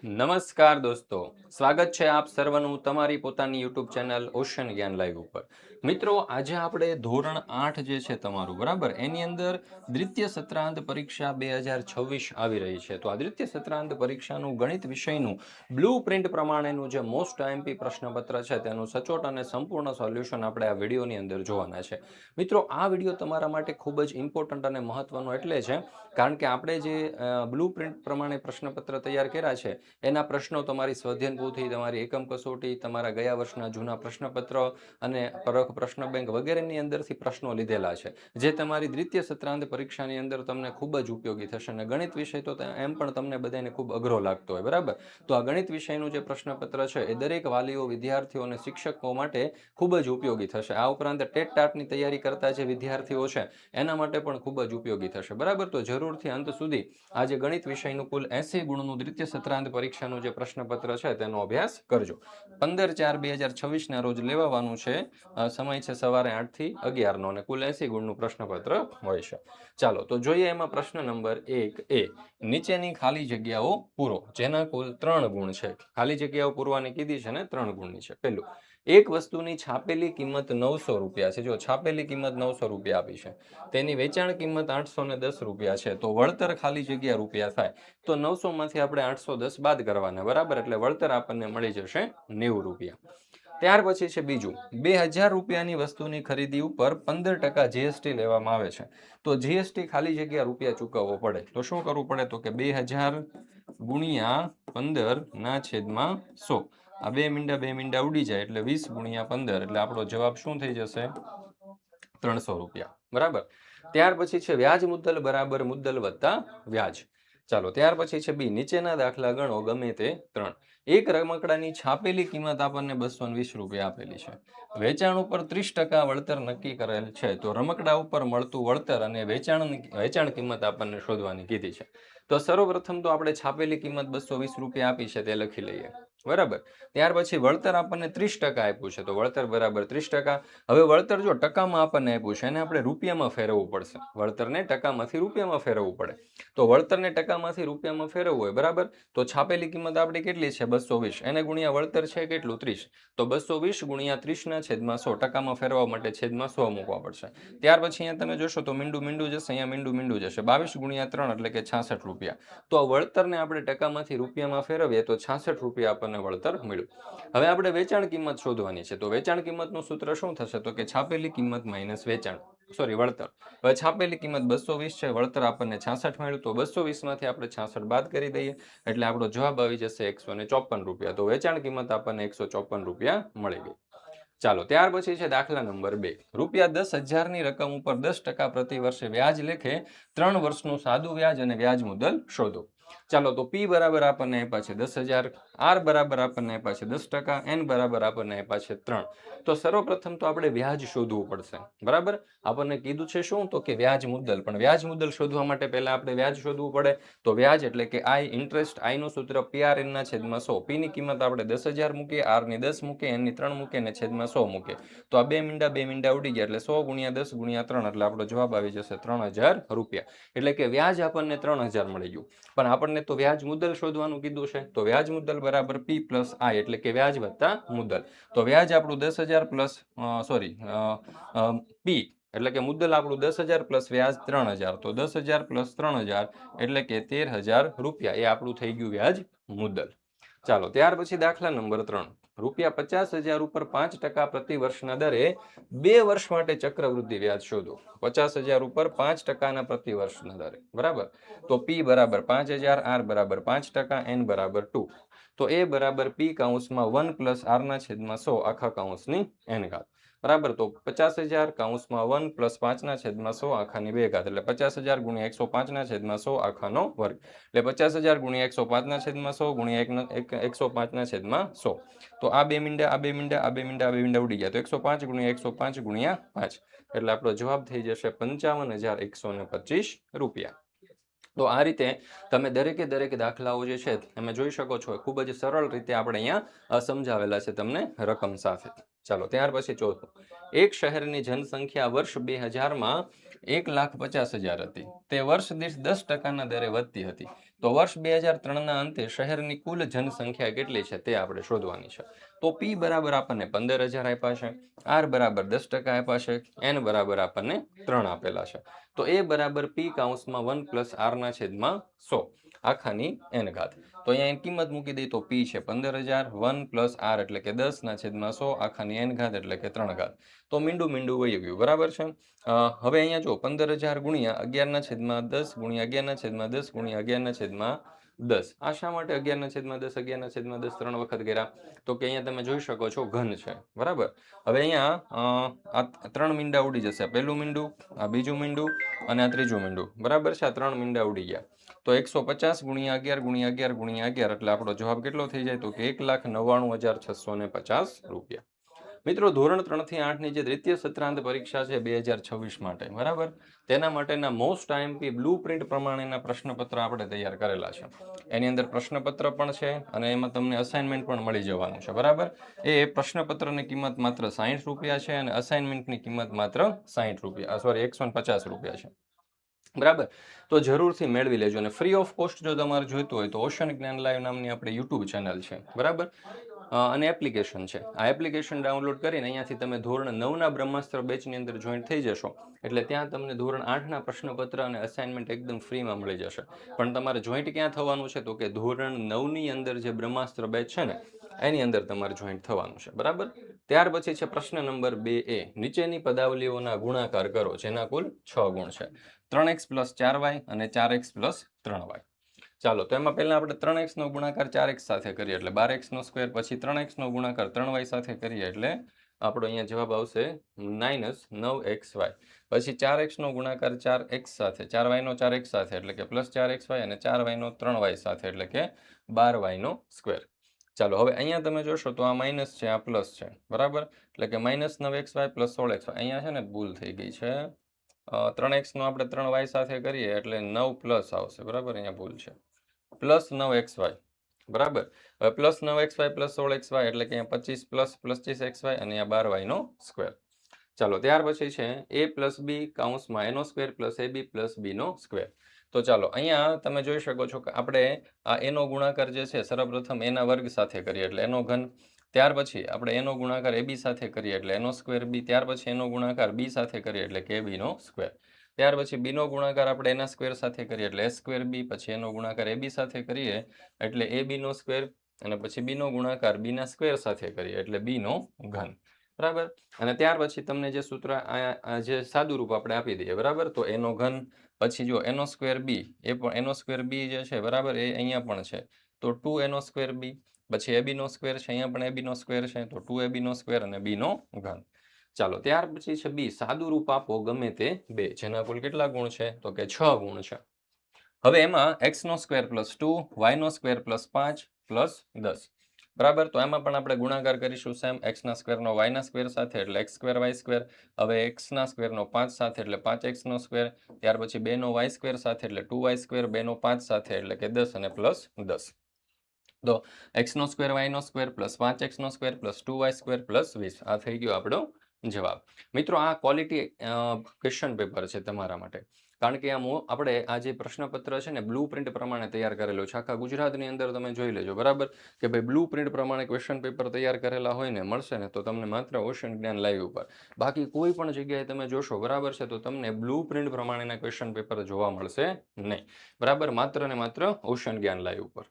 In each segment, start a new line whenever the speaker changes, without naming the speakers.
નમસ્કાર દોસ્તો, સ્વાગત છે આપ સર્વનું તમારી પોતાની યુટ્યુબ ચેનલ ઓશન જ્ઞાન લાઈવ ઉપર. મિત્રો, આજે આપણે ધોરણ 8 જે છે તમારું, બરાબર, એની અંદર દ્વિતીય સત્રાંત પરીક્ષા 2026 આવી રહી છે. તો આ દ્વિતીય સત્રાંત પરીક્ષાનું ગણિત વિષયનું બ્લુ પ્રિન્ટ પ્રમાણેનું જે મોસ્ટ આઈએમપી પ્રશ્નપત્ર છે તેનું સચોટ અને સંપૂર્ણ સોલ્યુશન આપણે આ વિડીયોની અંદર જોવાના છે. મિત્રો, આ વિડીયો તમારા માટે ખૂબ જ ઇમ્પોર્ટન્ટ અને મહત્વનો એટલે છે કારણ કે આપણે જે બ્લુ પ્રિન્ટ પ્રમાણે પ્રશ્નપત્ર તૈયાર કર્યા છે એના પ્રશ્નો તમારી સ્વધ્યન પોથી, તમારી એકમ કસોટી, તમારા ગયા વર્ષના જૂના પ્રશ્નપત્ર અને પરખ પ્રશ્ન બેંક વગેરેની અંદરથી પ્રશ્નો લીધેલા છે, જે તમારી દ્વિતીય સત્રાંત પરીક્ષાની અંદર તમને ખૂબ જ ઉપયોગી થશે. અને ગણિત વિષય તો એમ પણ તમને બધાને ખૂબ અઘરો લાગતો હોય, બરાબર. તો આ ગણિત વિષયનું જે પ્રશ્નપત્ર છે એ દરેક વાલીઓ, વિદ્યાર્થીઓ અને શિક્ષકો માટે ખૂબ જ ઉપયોગી થશે. આ ઉપરાંત ટેટ ટાટની તૈયારી કરતા જે વિદ્યાર્થીઓ છે એના માટે પણ ખૂબ જ ઉપયોગી થશે, બરાબર. તો જરૂરથી અંત સુધી આજે ગણિત વિષયનું કુલ 80 ગુણનું દ્વિતીય સત્રાંત પરીક્ષાનું જે પ્રશ્નપત્ર છે તેનો અભ્યાસ કરજો. 15/4/2026 ના રોજ લેવાવાનું છે. સમય છે સવારે 8 થી 11 નો અને કુલ 80 ગુણનું પ્રશ્નપત્ર હોય છે. ચાલો તો જોઈએ એમાં પ્રશ્ન નંબર 1 એ નીચેની ખાલી જગ્યાઓ પૂરો, જેના કુલ 3 ગુણ છે. ખાલી જગ્યાઓ પૂરવાની કીધી છે ને 3 ગુણની છે. પહેલું, એક વસ્તુની છાપેલી કિંમત 900 રૂપિયા છે. જો છાપેલી કિંમત 900 રૂપિયા આપી છે, તેની વેચાણ કિંમત 810 રૂપિયા છે, તો વળતર ખાલી જગ્યા રૂપિયા થાય. તો 900 માંથી આપણે 810 બાદ કરવાના, બરાબર. એટલે વળતર આપણને મળી જશે 90 રૂપિયા. ત્યાર પછી છે બીજું, 2000 રૂપિયાની વસ્તુની ખરીદી ઉપર 15% જીએસટી લેવામાં આવે છે. તો જીએસટી ખાલી જગ્યા રૂપિયા ચૂકવવો પડે. તો શું કરવું પડે? તો કે 2000 ગુણ્યા 15 ના છેદમાં 100. આ બે મીંડા ઉડી જાય એટલે 20 ગુણ્યા 15 એટલે આપણો જવાબ શું થઈ જશે? 300 રૂપિયા, બરાબર. ત્યાર પછી છે વ્યાજ મુદ્દલ બરાબર મુદ્દલ વત્તા વ્યાજ. ચાલો ત્યાર પછી છે બી, નીચેના દાખલા ગણો ગમે તે 3. એક રમકડાની છાપેલી કિંમત આપણને 220 રૂપિયા આપેલી છે. વેચાણ ઉપર 30% વળતર નક્કી કરેલ છે. તો રમકડા ઉપર મળતું વળતર અને વેચાણ કિંમત આપણને શોધવાની કીધી છે. તો સર્વપ્રથમ તો આપણે છાપેલી કિંમત 220 રૂપિયા આપી છે તે લખી લઈએ, બરાબર. ત્યાર પછી વળતર આપણને 30% આપ્યું છે, તો વળતર બરાબર 30%. હવે વળતર જો ટકામાં આપણને આપ્યું છે એને આપણે રૂપિયામાં ફેરવવું પડશે. વળતરને ટકામાંથી રૂપિયામાં ફેરવવું પડે. તો વળતરને ટકામાંથી રૂપિયામાં ફેરવવું હોય, બરાબર. તો છાપેલી કિંમત આપણી કેટલી છે? 220. એને ગુણ્યા વળતર છે કેટલું? 30. તો 220 ગુણ્યા 30 ના છેદમાં 100. ટકામાં ફેરવવા માટે છેદમાં 100 મૂકવા પડશે. ત્યાર પછી અહીંયા તમે જોશો તો મીંડું જશે, અહીંયા મીંડું જશે. 22 ગુણ્યા 3 એટલે કે 66 રૂપિયા. તો આ વળતરને આપણે ટકામાંથી રૂપિયામાં ફેરવીએ તો 66 રૂપિયા આપણને વળતર મળ્યું. હવે આપણે વેચાણ કિંમત શોધવાની છે. તો વેચાણ કિંમતનું સૂત્ર શું થશે? તો કે છાપેલી કિંમત માઇનસ વળતર. હવે છાપેલી કિંમત 220 છે, વળતર આપણને 66 મળ્યું. તો 220 માંથી આપણે 66 બાદ કરી દઈએ એટલે આપણો જવાબ આવી જશે 154 રૂપિયા. તો વેચાણ કિંમત આપણને 154 રૂપિયા મળી ગઈ. ચાલો ત્યાર પછી છે દાખલા નંબર 2. રૂપિયા 10,000ની રકમ ઉપર 10% પ્રતિ વર્ષે વ્યાજ લેખે 3 વર્ષનું સાદું વ્યાજ અને વ્યાજ મુદ્દલ શોધો. ચાલો તો પી બરાબર આપણને આપ્યા છે 10,000, આર બરાબર આપણને આપ્યા છે 10%, એન બરાબર આપણને આપ્યા છે 3. તો સર્વપ્રથમ તો આપણે વ્યાજ શોધવું પડશે, બરાબર. આપણને કીધું છે શું? તો કે વ્યાજ મુદ્દલ. પણ વ્યાજ મુદ્દલ શોધવા માટે પહેલા આપણે વ્યાજ શોધવું પડે. તો વ્યાજ એટલે કે આઈ, ઇન્ટરેસ્ટ. આઈનું સૂત્ર PRN ના છેદમાં 100. પીની કિંમત આપણે 10,000 મૂકીએ, આરની 10 મૂકીએ, એનની 3 મૂકીએ અને છેદમાં 100 મૂકીએ. તો આ બે મીંડા ઉડી ગયા એટલે 100 ગુણ્યા 10 ગુણ્યા 3 એટલે આપણો જવાબ આવી જશે 3000 રૂપિયા. એટલે કે વ્યાજ આપણને 3000 મળી ગયું. પણ આપણને તો વ્યાજ મુદ્દલ શોધવાનું કીધું છે. તો વ્યાજ મુદ્દલ બરાબર પી પ્લસ આઈ એટલે કે વ્યાજ વત્તા મુદ્દલ. તો વ્યાજ આપણું 10,000 પ્લસ પી એટલે કે મુદ્દલ આપણું 10,000 પ્લસ વ્યાજ 3,000. તો 10,000 પ્લસ 3,000 એટલે કે 13,000 રૂપિયા. એ આપણું થઈ ગયું વ્યાજ મુદ્દલ. ચાલો ત્યાર પછી દાખલા નંબર 3. રૂપિયા 50,000 ઉપર 5% પ્રતિ વર્ષના દરે 2 વર્ષ માટે ચક્રવૃદ્ધિ વ્યાજ શોધો. 50,000 ઉપર 5%ના પ્રતિ વર્ષના દરે, બરાબર. તો પી બરાબર 5,000, આર બરાબર 5%, એન બરાબર 2. તો એ બરાબર પી કૌંસમાં 1 પ્લસ આર ના છેદમાં 100 આખા કૌંસની એન ઘાત, બરાબર. તો 50,000 કૌંસમાં 1 પ્લસ 5 ના છેદમાં 100 આખાની 2 ઘાત એટલે 50,000 ગુણ્યા 105 ના છેદમાં 100 આખાનો વર્ગ. એટલે 50,000 ગુણ્યા 105 ના છેદમાં 100 ગુણ્યા 105 ના છેદમાં 100. તો આ બે મીંડા ઉડી ગયા. તો 105 ગુણ્યા 105 ગુણ્યા 5 એટલે આપણો જવાબ થઈ જશે 55,125 રૂપિયા. તો આ રીતે તમે દરેકે દરેક દાખલાઓ જે છે તમે જોઈ શકો છો. ખૂબ જ સરળ રીતે આપણે અહીંયા સમજાવેલા છે તમને રકમ સાથે. ચાલો ત્યાર પછી ચોથું. એક શહેરની જનસંખ્યા વર્ષ 2000માં 1,50,000 હતી. તે વર્ષ દીઠ 10% દરે વધતી હતી. તો વર્ષ 2003ના અંતે શહેરની કુલ જનસંખ્યા કેટલી છે તે આપણે શોધવાની છે. તો P બરાબર આપણને 15,000 આપ્યા છે, R બરાબર 10% આપ્યા છે, N બરાબર આપણને 3 આપેલા છે. તો A બરાબર P કૌંસમાં 1 + R ના છેદમાં 100 આખાની n ઘાત. તો અહીંયા એની કિંમત મૂકી દઈએ તો P છે 15,000, 1 + R એટલે કે 10 ના છેદમાં 100 આખાની n ઘાત એટલે કે 3 ઘાત. તો મીંડું વહી ગયું, બરાબર છે. હવે અહીંયા જો 15,000 ગુણ્યા 11 ના છેદમાં 10 ગુણ્યા 11 ના છેદમાં 10 ગુણ્યા 11 ના છેદમાં 10. આ શા માટે 11 ના છેદમાં 10 11 ના છેદમાં 10 3 વખત કર્યા? તો કે અહીંયા તમે જોઈ શકો છો ઘન છે, બરાબર. હવે અહીંયા આ 3 મીંડા ઉડી જશે. પહેલું મીંડું, આ બીજું મીંડું અને આ ત્રીજું મીંડું, બરાબર છે. આ 3 મીંડા ઉડી ગયા. તો 150 ગુણ્યા 11 ગુણ્યા 11 ગુણ્યા 11 એટલે આપણો જવાબ કેટલો થઈ જાય? તો કે 1,99,650 રૂપિયા. મિત્રો, ધોરણ 3 થી 8 ની જે દ્વિતીય સત્રાંત પરીક્ષા છે 2026 માટે, બરાબર, તેના માટેના મોસ્ટ આઈએમપી બ્લુપ્રિન્ટ પ્રમાણેના પ્રશ્નપત્ર આપણે તૈયાર કરેલા છે. એની અંદર પ્રશ્નપત્ર પણ છે અને એમાં તમને અસાઇનમેન્ટ પણ મળી જવાનું છે, બરાબર. એ પ્રશ્નપત્રની કિંમત માત્ર 60 રૂપિયા છે અને અસાઇનમેન્ટની કિંમત માત્ર 60 રૂપિયા, સોરી 150 રૂપિયા છે, બરાબર. તો જરૂરથી મેળવી લેજો. અને ફ્રી ઓફ કોસ્ટ જો તમારે જોઈતું હોય તો ઓશન જ્ઞાન લાઈવ નામની આપણી યુટ્યુબ ચેનલ છે, બરાબર, અને એપ્લિકેશન છે. આ એપ્લિકેશન ડાઉનલોડ કરીને અહીંયાથી તમે ધોરણ 9ના બ્રહ્માસ્ત્ર બેચની અંદર જોઈન્ટ થઈ જશો એટલે ત્યાં તમને ધોરણ 8ના પ્રશ્નપત્ર અને અસાઇનમેન્ટ એકદમ ફ્રીમાં મળી જશે. પણ તમારે જોઈન્ટ ક્યાં થવાનું છે? તો કે ધોરણ 9ની અંદર જે બ્રહ્માસ્ત્ર બેચ છે ને એની અંદર તમારે જોઈન્ટ થવાનું છે, બરાબર. ત્યાર પછી છે પ્રશ્ન નંબર 2A. નીચેની પદાવલીઓના ગુણાકાર કરો જેના કુલ 6 ગુણ છે. 3x + 4y અને 4x + 3y. ચાલો, તો એમાં પહેલા આપણે 3x નો ગુણાકાર 4x સાથે કરીએ એટલે 12x², પછી 3x નો ગુણાકાર 3y સાથે કરીએ એટલે આપણો અહીંયા જવાબ આવશે -9xy. પછી 4x નો ગુણાકાર 4x સાથે, 4y નો 4x સાથે એટલે કે +4xy અને 4y નો 3y સાથે એટલે કે 12y². ચાલો, હવે અહીંયા તમે જોશો તો આ માઇનસ છે, આ પ્લસ છે, બરાબર. એટલે કે -9xy + 16xy. અહીંયા છે ને ભૂલ થઈ ગઈ છે. 3x નો આપણે 3y સાથે કરીએ એટલે 9+ આવશે, બરાબર. અહીંયા ભૂલ છે. +9xy, બરાબર. હવે +9xy + 16xy એટલે કે અહીંયા 25 + 25xy અને અહીંયા 12y². ચાલો, ત્યાર પછી છે a + b કૌંસમાં a² + ab + b². તો ચાલો, અહીંયા તમે જોઈ શકો છો કે આપણે આ એનો ગુણાકાર જે છે સર્વપ્રથમ એના વર્ગ સાથે કરીએ એટલે એનો ઘન. ત્યાર પછી આપણે એનો ગુણાકાર ab સાથે કરીએ એટલે એનો² b. ત્યાર પછી એનો ગુણાકાર b સાથે કરીએ એટલે કે b². ત્યાર પછી b નો ગુણાકાર આપણે એના સ્ક્વેર સાથે કરીએ એટલે a²b. પછી એનો ગુણાકાર ab સાથે કરીએ એટલે ab² અને પછી b નો ગુણાકાર b ના સ્ક્વેર સાથે કરીએ એટલે b નો ઘન, બરાબર. અને ત્યાર પછી તમને જે સૂત્ર જે સાદું રૂપ આપણે આપી દઈએ, બરાબર. તો એનો ઘન, પછી જો એનો² b, એ પણ એનો² b જે છે, બરાબર, એ અહીંયા પણ છે તો 2 b. પછી ab² છે, અહીંયા પણ ab² છે તો 2ab² અને b નો ઘન. ચાલો, ત્યાર પછી છે b. સાદું રૂપ આપો ગમે તે 2 જેના કુલ કેટલા ગુણ છે? તો કે 6 ગુણ છે. હવે એમાં x² + 2, y² + 5 + 10, બરાબર. તો એમાં પણ આપણે ગુણાકાર કરીશું સેમ. x² નો y² સાથે એટલે x² y². હવે x² નો 5 સાથે એટલે 5x². ત્યાર પછી 2 નો y² સાથે એટલે 2y². 2 નો 5 સાથે એટલે કે 10 અને +10. તો x² y² + 5x² + 2y² + 20. આ થઈ ગયો આપણો જવાબ. મિત્રો, આ ક્વોલિટી ક્વેશ્ચન પેપર છે તમારા માટે. કારણ કે આપણે આ જે પ્રશ્નપત્ર છે ને બ્લુપ્રિન્ટ પ્રમાણે તૈયાર કરેલું છે. આખા ગુજરાતની અંદર તમે જોઈ લેજો, બરાબર, કે ભાઈ બ્લુપ્રિન્ટ પ્રમાણે ક્વેશ્ચન પેપર તૈયાર કરેલા હોય ને મળશે ને તો તમને માત્ર ઓશન જ્ઞાન લાઈવ ઉપર. બાકી કોઈ પણ જગ્યાએ તમે જોશો, બરાબર છે, તો તમને બ્લુપ્રિન્ટ પ્રમાણેના ક્વેશ્ચન પેપર જોવા મળશે નહીં, બરાબર. માત્ર ને માત્ર ઓશન જ્ઞાન લાઈવ ઉપર.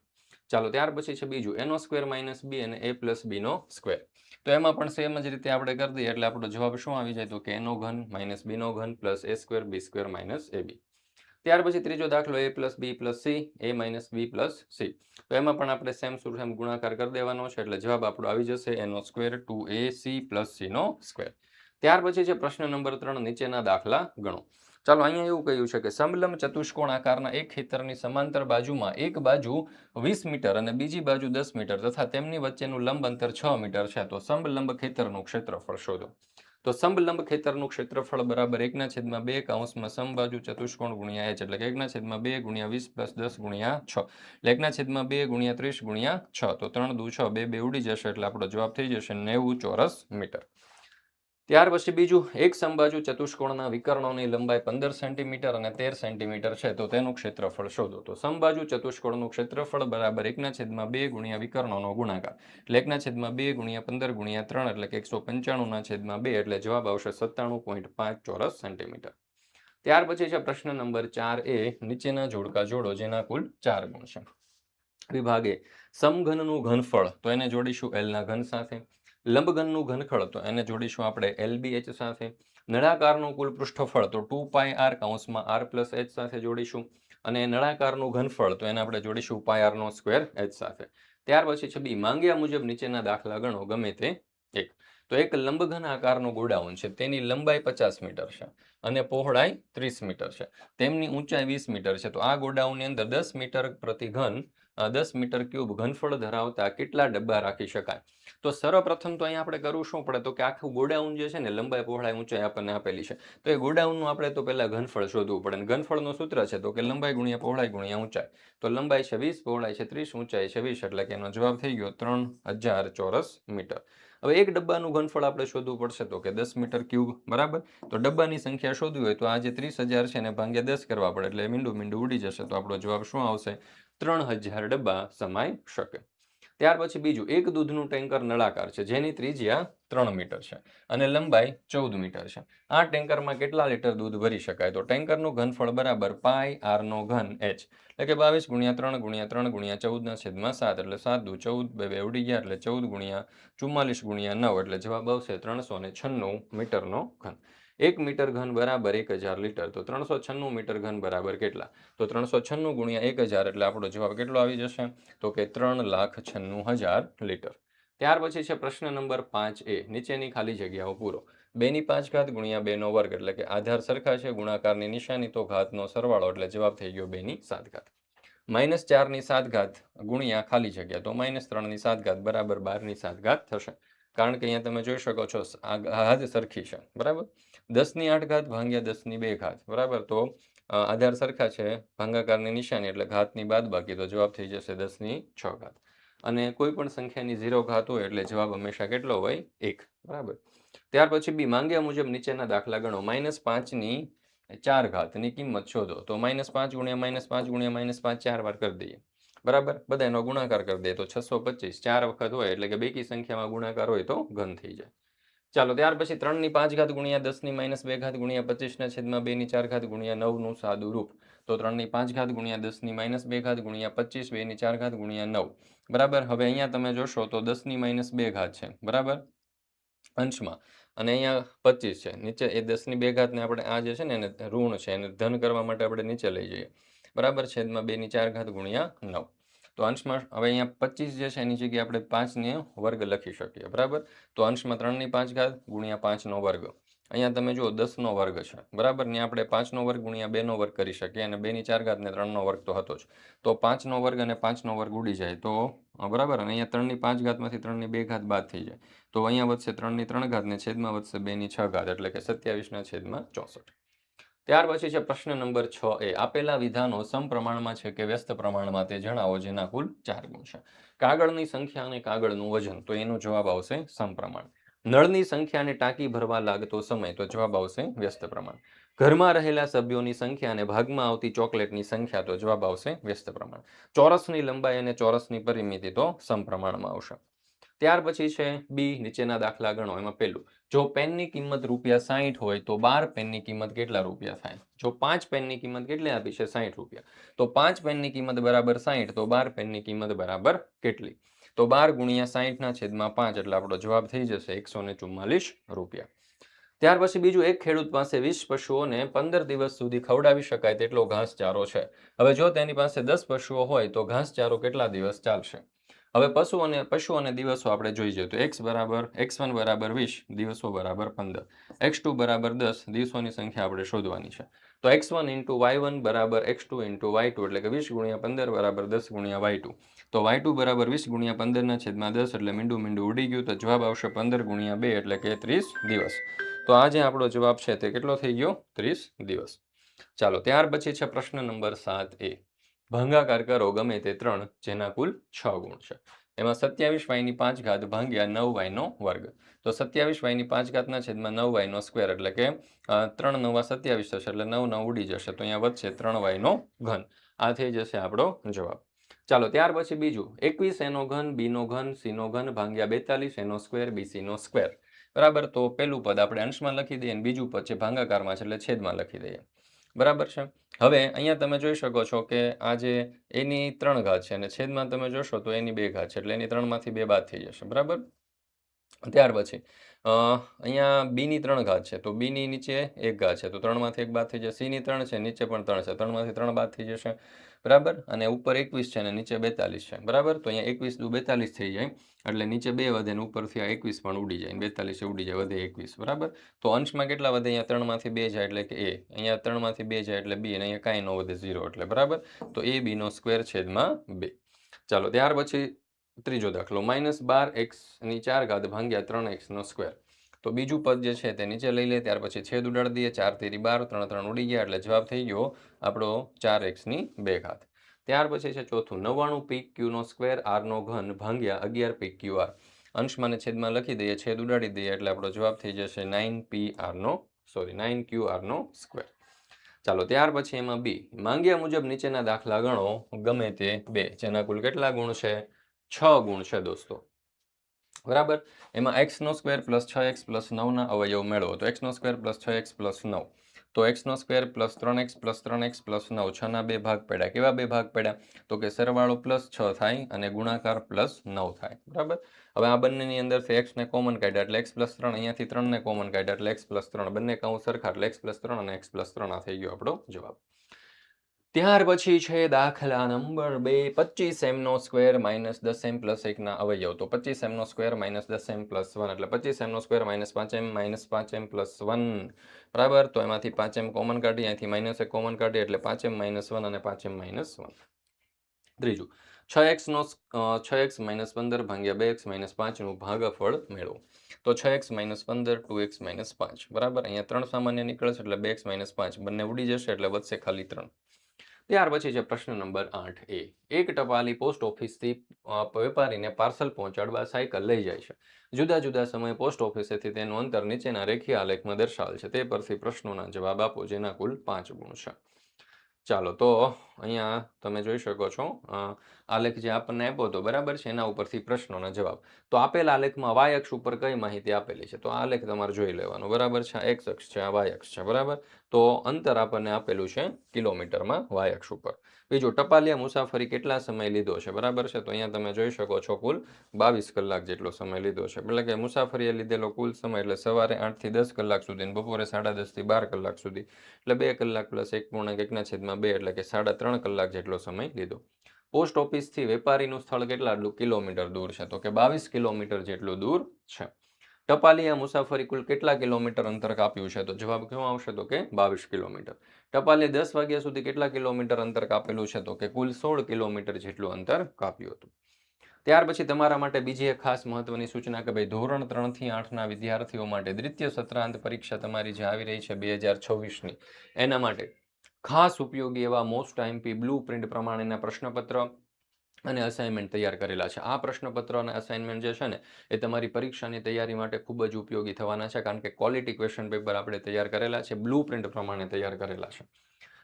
ચાલો, ત્યાર પછી છે બીજું a² - b અને a + b². તો એમાં પણ સેમ જ રીતે આપણે કરી દઈએ એટલે આપણો જવાબ શું આવી જાય? તો કે a નો ઘન - b નો ઘન + a² b² - ab. ત્યાર પછી ત્રીજો દાખલો a + b + c, a - b + c. તો એમાં પણ આપણે સેમ ટુ સેમ ગુણાકાર કરી દેવાનો છે એટલે જવાબ આપણો આવી જશે a² 2ac + c². ત્યાર પછી છે પ્રશ્ન નંબર 3. નીચેના દાખલા ગણો. ચાલો, અહીંયા એવું કહ્યું છે કે સમલંબ ચતુષ્કોણ આકારના એક ખેતરની સમાંતર બાજુમાં એક બાજુ 20 મીટર અને બીજી બાજુ 10 મીટર તથા તેમની વચ્ચેનું લંબ અંતર 6 મીટર છે. તો સમલંબ ખેતરનું ક્ષેત્રફળ શોધો. તો સમલંબ ખેતરનું ક્ષેત્રફળ બરાબર 1/2 કૌંસમાં સમબાજુ ચતુષ્કોણ ગુણ્યા h એટલે કે 1/2 × 20 + 10 × 6 એટલે 1/2 × 30 × 6. તો 3 દુ 6, 2 ઉડી જશે એટલે આપણો જવાબ થઈ જશે 90 ચોરસ મીટર. ત્યાર પછી બીજું, એક સમબાજુ ચતુષ્કોણના વિકર્ણોની લંબાઈ 15 સેન્ટીમીટર અને 13 સેન્ટીમીટર છે, તો તેનું ક્ષેત્રફળ શોધો. તો સમબાજુ ચતુષ્કોણનું ક્ષેત્રફળ બરાબર 1/2 ગુણ્યા વિકર્ણોનો ગુણાકાર, એટલે 1/2 ગુણ્યા 15 ગુણ્યા 3 એટલે કે 195/2, એટલે જવાબ આવશે 97.5 ચોરસ સેન્ટીમીટર. ત્યાર પછી છે પ્રશ્ન નંબર 4 નીચેના જોડકા જોડો જેના કુલ 4 ગુણ છે. વિભાગે સમઘનનું ઘનફળ, તો એને જોડીશું L ના ઘન સાથે. લંબઘનનું ઘનફળ, તો એને જોડીશું આપણે LBH સાથે. નળાકારનું કુલ પૃષ્ઠફળ, તો 2πr કૌંસમાં r પ્લસ h સાથે જોડીશું. અને નળાકારનું ઘનફળ, તો એને આપણે જોડીશું πr નો સ્ક્વેર h સાથે. ત્યાર પછી છે બી, માંગ્યા મુજબ નીચેના દાખલા ગણો ગમે તે એક. તો એક લંબઘન આકારનું ગોળાઉન છે, તેની લંબાઈ 50 મીટર છે અને પહોળાઈ 30 મીટર છે. તેમની ઊંચાઈ 20 મીટર છે. તો આ ગોડાઉનની અંદર 10 મીટર પ્રતિ ઘન 10 મીટર ક્યુબ ઘનફળ ધરાવતા કેટલા ડબ્બા રાખી શકાય? તો સર્વપ્રથમ તો અહીંયા આપણે કરવું શું પડે, તો કે આખું ગોડાઉન જે છે ને, લંબાઈ પહોળાઈ ઊંચાઈ આપણને આપેલી છે, તો એ ગોડાઉનનું આપણે તો પહેલા ઘનફળ શોધવું પડે. અને ઘનફળનું સૂત્ર છે તો કે લંબાઈ ગુણ્યા પહોળાઈ ગુણ્યા ઊંચાઈ. તો લંબાઈ છે 20, પહોળાઈ છે 30, ઊંચાઈ છે 20, એટલે કે એનો જવાબ થઈ ગયો 3000 ચોરસ મીટર. હવે એક ડબ્બાનું ઘનફળ આપણે શોધવું પડશે, તો કે 10 મીટર ક્યુબ, બરાબર. તો ડબ્બાની સંખ્યા શોધવી હોય તો આ જે 30,000 છે એને ભાગ્યા 10 કરવા પડે, એટલે મીંડું ઉડી જશે. તો આપણો જવાબ શું આવશે? 3000 ડબ્બા સમાઈ શકે. ત્યાર પછી બીજું, એક દૂધનું ટેન્કર નળાકાર છે, જેની ત્રિજ્યા 3 મીટર છે અને લંબાઈ 14 મીટર છે. આ ટેન્કરમાં કેટલા લીટર દૂધ ભરી શકાય? તો ટેન્કરનું ઘનફળ બરાબર પાઈ r નો ઘન h, એટલે કે 22 ગુણ્યા 3 ગુણ્યા 3 ગુણ્યા 14/7, એટલે 7 દુ 14, બે ઉડી ગયા, એટલે 14 ગુણ્યા 44 ગુણ્યા 9, એટલે જવાબ આવશે 396 મીટરનો ઘન. 1 મીટર ઘન બરાબર 1000 લીટર. તો 396 મીટર ઘન બરાબર કેટલા? તો 396 ગુણ્યા 1000, એટલે આપણો જવાબ કેટલો આવી જશે? તો કે 3,96,000 લીટર. ત્યાર પછી છે પ્રશ્ન નંબર 5 નીચેની ખાલી જગ્યાઓ પૂરો. 2/5 ગુણ્યા 2 નો વર્ગ, એટલે કે આધાર સરખા છે, ગુણાકારની નિશાની તો ઘાતનો સરવાળો, એટલે જવાબ થઈ ગયો 2/7. -4/7 ગુણ્યા ખાલી જગ્યા, તો -3/7 બરાબર 12/7 થશે. કારણ કે અહીંયા તમે જોઈ શકો છો આ ઘાત સરખી છે, બરાબર. 10/8 ભાગ્યા 10/2, બરાબર. તો આધાર સરખા છે, ભાગાકારની નિશાની એટલે ઘાતની બાદબાકી, તો જવાબ થઈ જશે 10/6. અને કોઈ પણ સંખ્યાની 0 ઘાત હોય એટલે જવાબ હંમેશા કેટલો હોય? 1, બરાબર. ત્યાર પછી બી, માંગ્યા મુજબ નીચેના દાખલા ગણો. -5/4 ની કિંમત શોધો. તો -5 ગુણ્યા -5 ગુણ્યા -5 4 વાર કરી દઈએ, બરાબર. બધા એનો ગુણાકાર કરી દઈએ તો 625. 4 વખત હોય એટલે કે બેકી સંખ્યામાં ગુણાકાર હોય તો ઘન થઈ જાય. ચાલો, ત્યાર પછી 3/5 ગુણ્યા 10/-2 ગુણ્યા 25/2/4 ગુણ્યા 9 નું સાદું રૂપ. તો 3/5 ગુણ્યા 10/-2 ગુણ્યા 25/2/4 ગુણ્યા 9, બરાબર. હવે અહીંયા તમે જોશો તો 10/-2 છે, બરાબર, અંશમાં. અને અહીંયા 25 છે નીચે. એ 10/2 ને આપણે આ જે છે ને એને ઋણ છે, એને ધન કરવા માટે આપણે નીચે લઈ જઈએ, બરાબર. છેદમાં 2/4 ગુણ્યા 9. તો અંશમાં હવે અહીંયા 25 જે છે એની જગ્યાએ આપણે 5 ને વર્ગ લખી શકીએ, બરાબર. તો અંશમાં 3/5 ગુણ્યા 5 નો વર્ગ. અહીંયા તમે જુઓ 10 નો વર્ગ છે, બરાબર. ને આપણે 5 નો વર્ગ ગુણ્યા 2 નો વર્ગ કરી શકીએ, અને 2/4 ને 3 નો વર્ગ તો હતો જ. તો 5 નો વર્ગ અને 5 નો વર્ગ ઉડી જાય તો બરાબર. અને અહીંયા 3/5 માંથી 3/2 બાદ થઈ જાય, તો અહીંયા વધશે 3/3 ને છેદમાં વધશે 2/6, એટલે કે 27/64. ત્યાર પછી છે પ્રશ્ન નંબર 6 આપેલા વિધાનો સમપ્રમાણમાં છે કે વ્યસ્ત પ્રમાણમાં તે જણાવો, જેના કુલ 4 ગુણ છે. કાગળની સંખ્યા અને કાગળનું વજન, તો એનો જવાબ આવશે સમપ્રમાણ. નળની સંખ્યા અને ટાંકી ભરવા લાગતો સમય, તો જવાબ આવશે વ્યસ્ત પ્રમાણ. ઘરમાં રહેલા સભ્યોની સંખ્યા અને ભાગમાં આવતી ચોકલેટની સંખ્યા, તો જવાબ આવશે વ્યસ્ત પ્રમાણ. ચોરસની લંબાઈ અને ચોરસની પરિમિતિ, તો સમપ્રમાણમાં આવશે. ત્યાર પછી છે બી, નીચેના દાખલા ગણો. એમાં પહેલું, જો પેનની કિંમત ₹60 હોય તો 12 પેનની કિંમત કેટલા રૂપિયા થાય? જો 5 પેનની કિંમત કેટલી આપી છે? 60 રૂપિયા. તો 5 પેનની કિંમત બરાબર 60, તો 12 પેનની કિંમત બરાબર કેટલી? તો 12 ગુણ્યા 60/5, એટલે આપણો જવાબ થઈ જશે 144 રૂપિયા. ત્યાર પછી બીજું, એક ખેડૂત પાસે 20 પશુઓને 15 દિવસ સુધી ખવડાવી શકાય તેટલો ઘાસચારો છે. હવે જો તેની પાસે 10 પશુઓ હોય તો ઘાસચારો કેટલા દિવસ ચાલશે? હવે પશુ અને દિવસો આપણે જોઈ જોઈએ. તો x1 બરાબર 20, દિવસો બરાબર 15, x2 બરાબર 10, દિવસોની સંખ્યા આપણે શોધવાની છે. તો x1 × y1 બરાબર x2 × y2, એટલે કે 20 ગુણ્યા 15 બરાબર 10 ગુણ્યા y2. તો y2 બરાબર 20 ગુણ્યા 15/10, એટલે મીંડું ઉડી ગયું. તો જવાબ આવશે 15 ગુણ્યા 2, એટલે કે 30 દિવસ. તો આ જે આપણો જવાબ છે તે કેટલો થઈ ગયો? 30 દિવસ. ચાલો, ત્યાર પછી છે પ્રશ્ન નંબર 7 ભાગાકાર કરો ગમે તે 3 જેના કુલ 6 ગુણ છે. એમાં 27y5 ભાગ્યા 9y વર્ગ. તો 27y5 છેદમાં 9y સ્ક્વેર એટલે કે 3 9 27 થશે એટલે 9 9 ઉડી જશે તો અહીંયા વધશે 3y ઘન. આ થઈ જશે આપણો જવાબ. ચાલો ત્યાર પછી બીજું 21 એનો ઘન બીનો ઘન સીનો ઘન ભાગ્યા 42 એનો સ્ક્વેર બીસીનો સ્ક્વેર. બરાબર. તો પેલું પદ આપણે અંશમાં લખી દઈએ અને બીજું પદ છે ભાગાકારમાં છે એટલે છેદમાં લખી દઈએ. બરાબર છે. હવે અહીંયા તમે જોઈ શકો છો કે આ જે એની 3 ઘાત છે અને છેદમાં તમે જોશો તો એની 2 ઘાત છે એટલે એની 3માંથી 2 બાદ થઈ જશે. બરાબર. ત્યાર પછી અહીંયા બીની 3 ઘાત છે તો બીની નીચે 1 ઘાત છે તો 3માંથી 1 બાદ થઈ જશે. સીની 3 છે નીચે પણ 3 છે 3માંથી 3 બાદ થઈ જશે. બરાબર. અને ઉપર 21 છે અને નીચે 42 છે. બરાબર. તો અહીંયા 21 દુ 42 થઈ જાય એટલે નીચે 2 વધે અને ઉપરથી આ 21 પણ ઉડી જાય 42 ઉડી જાય વધે 21. બરાબર. તો અંશમાં કેટલા વધે અહીંયા 3માંથી 2 જાય એટલે કે a. અહીંયા 3માંથી 2 જાય એટલે b અને અહીંયા કાંઈ ન વધે 0 એટલે. બરાબર. તો a b નો સ્ક્વેર છેદમાં 2. ચાલો ત્યાર પછી ત્રીજો દાખલો -12x ની 4 ઘાત ભાગ્યા 3x નો સ્ક્વેર. તો બીજું પદ જે છે તે નીચે લઈ લે ત્યાર પછી છેદ ઉડાડી દઈએ 4 તેરી 12 3 3 ઉડી ગયા એટલે જવાબ થઈ ગયો આપણો 4x ની 2 ઘાત. ત્યાર પછી છે ચોથું 99 પીક ક્યુ નો સ્ક્વેર r નો ઘન ભાગ્યા 11 પીક ક્યુ r. અંશમાં અને છેદમાં લખી દઈએ છેદ ઉડાડી દઈએ એટલે આપણો જવાબ થઈ જશે 9qr નો સ્ક્વેર. ચાલો ત્યાર પછી એમાં બી માંગ્યા મુજબ નીચેના દાખલા ગણો ગમે તે બે જેના કુલ કેટલા ગુણ છે 6 ગુણ છે દોસ્તો. બરાબર. એમાં x નો સ્ક્વેર પ્લસ 6x પ્લસ 9 ના અવયવ મેળવો તો x નો સ્ક્વેર પ્લસ 6x પ્લસ 9 તો x નો square plus 3x plus 3x plus 9 6 ના 2 ભાગ પડ્યા. કેવા 2 ભાગ પડ્યા તો કે સરવાળો પ્લસ 6 થાય અને ગુણાકાર પ્લસ 9 થાય. બરાબર. હવે આ બંનેની અંદરથી x ને કોમન કાઢ્યા એટલે x પ્લસ 3 અહીંયાથી 3 ને કોમન કાઢ્યા એટલે x પ્લસ 3 બંને કૌંસ સરખા એટલે x પ્લસ 3 અને x પ્લસ 3 આ થઈ ગયો આપણો જવાબ. ત્યાર પછી છે દાખલા નંબર 2 25m નો સ્ક્વેર માઇનસ 10m પ્લસ 1 ના અવયવ તો 25m નો સ્ક્વેર માઇનસ 10m પ્લસ 1 એટલે 25m નો સ્ક્વેર માઇનસ 5m પ્લસ 1. બરાબર. તો એમાંથી 5m કોમન કાઢી અહીંથી માઇનસ 1 કોમન કાઢી એટલે 5m માઇનસ 1 અને 5m માઇનસ 1. ત્રીજું 6x નો 6x માઇનસ 15 ભાગ્યા 2x માઇનસ 5 નું ભાગફળ મેળવો તો 6x માઇનસ 15 2x માઇનસ 5. બરાબર. અહીંયા 3 સામાન્ય નીકળશે એટલે 2x માઇનસ 5 બંને ઉડી જશે એટલે વધશે ખાલી 3. ત્યાર પછી છે પ્રશ્ન નંબર 8a. એક ટપાલી પોસ્ટ ઓફિસથી વેપારીને પાર્સલ પહોંચાડવા સાયકલ લઈ જાય છે. જુદા જુદા સમયે પોસ્ટ ઓફિસેથી તેનું અંતર નીચેના રેખીય આલેખમાં દર્શાવેલ છે. તે પરથી પ્રશ્નોના જવાબ આપો જેના કુલ 5 ગુણ છે. ચાલો તો અહીંયા તમે જોઈ શકો છો આલેખ જે આપણને આપ્યો હતો બરાબર છે એના ઉપરથી પ્રશ્નોના જવાબ. તો આપેલ આલેખમાં y અક્ષ ઉપર કઈ માહિતી આપેલી છે તો આ આલેખ તમારે જોઈ લેવાનો બરાબર છે. આ x અક્ષ છે આ y અક્ષ છે બરાબર. તો અંતર આપણને આપેલું છે કિલોમીટરમાં y અક્ષ ઉપર. બીજું ટપાલિયા મુસાફરી કેટલા સમય લીધો છે બરાબર છે તો અહીંયા તમે જોઈ શકો છો કુલ 22 કલાક જેટલો સમય લીધો છે. એટલે કે મુસાફરીએ લીધેલો કુલ સમય એટલે સવારે 8 થી 10 કલાક સુધી બપોરે 10:30 થી 12 કલાક સુધી એટલે 2 કલાક પ્લસ 1.1/2 એટલે કે 3.5 કલાક જેટલો સમય લીધો. પોસ્ટ ઓફિસથી વેપારીનું સ્થળ કેટલા કિલોમીટર દૂર છે તો કે 22 કિલોમીટર જેટલું દૂર છે. ટપાલિયા મુસાફરી કુલ કેટલા કિલોમીટર અંતર કાપ્યું છે તો જવાબ કેવો આવશે તો કે 22 કિલોમીટર. ટપાલે 10 વાગ્યા સુધી કેટલા કિલોમીટર અંતર કાપેલું છે તો કે કુલ 16 કિલોમીટર જેટલું અંતર કાપ્યું હતું. ત્યાર પછી તમારા માટે બીજી એક ખાસ મહત્વની સૂચના કે ભાઈ ધોરણ 3 થી 8ના વિદ્યાર્થીઓ માટે દ્વિતીય સત્રાંત પરીક્ષા તમારી જે આવી રહી છે 2026ની એના માટે ખાસ ઉપયોગી એવા મોસ્ટ આઈએમપી બ્લુ પ્રિન્ટ પ્રમાણેના પ્રશ્નપત્ર અને અસાઇનમેન્ટ તૈયાર કરેલા છે. આ પ્રશ્નપત્ર અને અસાઇનમેન્ટ જે છે ને એ તમારી પરીક્ષાની તૈયારી માટે ખૂબ જ ઉપયોગી થવાના છે કારણ કે ક્વોલિટી ક્વેશ્ચન પેપર આપણે તૈયાર કરેલા છે બ્લુ પ્રિન્ટ પ્રમાણે તૈયાર કરેલા છે.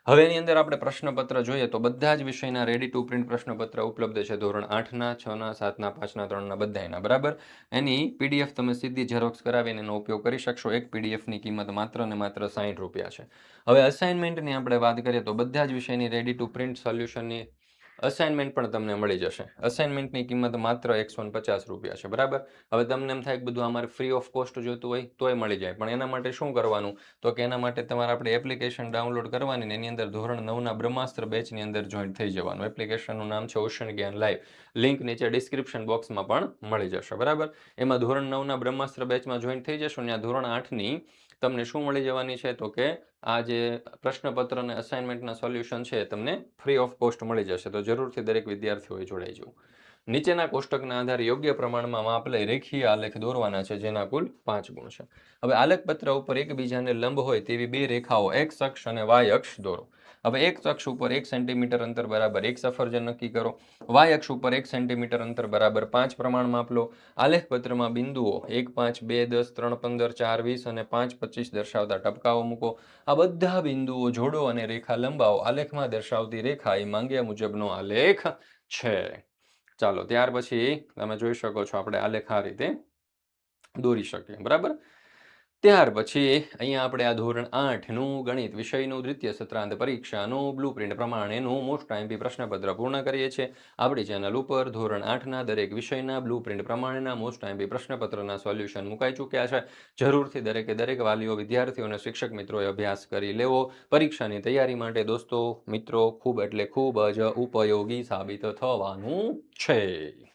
હવે એની અંદર આપણે પ્રશ્નપત્ર જોઈએ તો બધા જ વિષયના રેડી ટુ પ્રિન્ટ પ્રશ્નપત્ર ઉપલબ્ધ છે ધોરણ 8ના 6ના 7ના 5ના 3ના બધાયના બરાબર. એની પીડીએફ તમે સીધી ઝેરોક્સ કરાવીને એનો ઉપયોગ કરી શકશો. એક પીડીએફની કિંમત માત્ર ને માત્ર 60 રૂપિયા છે. હવે અસાઇનમેન્ટની આપણે વાત કરીએ તો બધા જ વિષયની રેડી ટુ પ્રિન્ટ સોલ્યુશનની અસાઇનમેન્ટ પણ તમને મળી જશે. અસાઇનમેન્ટની કિંમત માત્ર 150 રૂપિયા છે બરાબર. હવે તમને એમ થાય કે બધું અમારે ફ્રી ઓફ કોસ્ટ જોઈતું હોય તોય મળી જાય પણ એના માટે શું કરવાનું તો કે એના માટે તમારે આપણે એપ્લિકેશન ડાઉનલોડ કરવાની ને એની અંદર ધોરણ 9ના બ્રહ્માસ્ત્ર બેચની અંદર જોઈન્ટ થઈ જવાનું. એપ્લિકેશનનું નામ છે ઓશન જ્ઞાન લાઈવ. લિંક નીચે ડિસ્ક્રિપ્શન બોક્સમાં પણ મળી જશે બરાબર. એમાં ધોરણ 9ના બ્રહ્માસ્ત્ર બેચમાં જોઈન્ટ થઈ જશો ત્યાં ધોરણ 8ની તમને શું મળી જવાની છે તો કે આ જે પ્રશ્નપત્ર અને અસાઇનમેન્ટના સોલ્યુશન છે તમને ફ્રી ઓફ કોસ્ટ મળી જશે તો જરૂરથી દરેક વિદ્યાર્થીઓએ જોડાઈ જવું. નીચેના કોષ્ટકના આધારે યોગ્ય પ્રમાણમાં માપ લઈ રેખીય આલેખ દોરવાના છે, જેના કુલ 5 ગુણ છે. હવે આલેખપત્ર ઉપર એકબીજાને લંબ હોય તેવી બે રેખાઓ એક્સ અક્ષ અને વાય અક્ષ દોરો. હવે એક્સ અક્ષ ઉપર 1 સેન્ટીમીટર અંતર બરાબર 1 સફરજન નક્કી કરો. વાય અક્ષ ઉપર 1 સેન્ટીમીટર અંતર બરાબર 5 પ્રમાણ માપ લો. આલેખપત્રમાં બિંદુઓ 1, 5, 2, 10, 3, 15, 4, 20 અને 5, 25 દર્શાવતા ટપકાઓ મૂકો. આ બધા બિંદુઓ જોડો અને રેખા લંબાવો. આલેખમાં દર્શાવતી રેખા એ માંગ્યા મુજબનો આલેખ છે. ચાલો, ત્યાર પછી તમે જોઈ શકો છો આપણે આલેખ આ રીતે દોરી શકીએ. બરાબર. ત્યાર પછી અહીંયા આપણે આ ધોરણ 8નું ગણિત વિષયનું દ્વિતીય સત્રાંત પરીક્ષાનું બ્લુપ્રિન્ટ પ્રમાણેનું મોસ્ટ આઈએમપી પ્રશ્નપત્ર પૂર્ણ કરીએ છીએ. આપણી ચેનલ ઉપર ધોરણ 8ના દરેક વિષયના બ્લુપ્રિન્ટ પ્રમાણેના મોસ્ટ આઈએમપી પ્રશ્નપત્રના સોલ્યુશન મુકાઈ ચૂક્યા છે. જરૂરથી દરેકે દરેક વાલીઓ, વિદ્યાર્થીઓ અને શિક્ષક મિત્રોએ અભ્યાસ કરી લેવો. પરીક્ષાની તૈયારી માટે દોસ્તો, મિત્રો, ખૂબ એટલે ખૂબ જ ઉપયોગી સાબિત થવાનું છે.